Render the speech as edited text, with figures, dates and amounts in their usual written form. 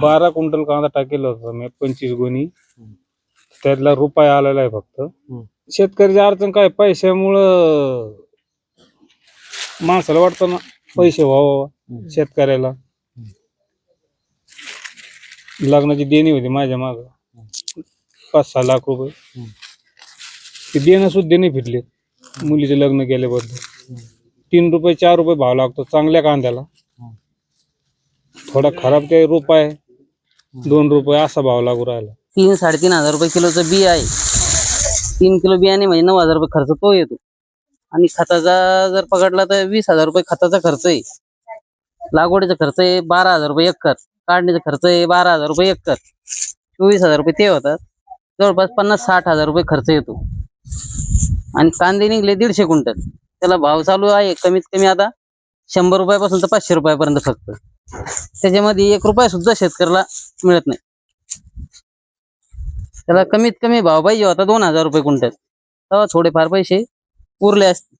12 quintal कांदा टाकेल होता मी, 25 गोणी. त्यातला रुपया आलेला आहे फक्त. शेतकऱ्याची अडचण काय, पैशामुळं माणसाला वाटतं ना पैसे व्हावं. शेतकऱ्याला लग्नाची देणी होती माझ्या माग 5-6 लाख रुपये. ते देणं सुद्धा नाही फिरले. मुलीचे लग्न केल्याबद्दल 3 रुपये 4 रुपये भाव लागतो चांगल्या कांद्याला. थोडा खराब काही रुपये 2 रुपये असा भाव लागू राहिला. 3-3.5 हजार रुपये किलोचं बी आहे. 3 किलो बियाणे म्हणजे 9 हजार रुपये खर्च तो येतो. आणि खताचा जर पकडला तर 20 हजार रुपये खताचा खर्च आहे. लागवडीचा खर्च आहे 12 हजार रुपये एकर. काढणीचा खर्च आहे 12 हजार रुपये एकर. 24 हजार रुपये ते होतात. जवळपास 50-60 हजार रुपये खर्च येतो. आणि कांदे निघले 150 क्विंटल. त्याला भाव चालू आहे कमीत कमी आता 100 रुपयापासून तर 500 रुपयापर्यंत फक्त. त्याच्यामध्ये 1 रुपया सुद्धा शेतकऱ्याला मिळत नाही. त्याला कमीत कमी भाव पाहिजे होता 2000 रुपये क्विंटल. तेव्हा थोडेफार पैसे उरले असते.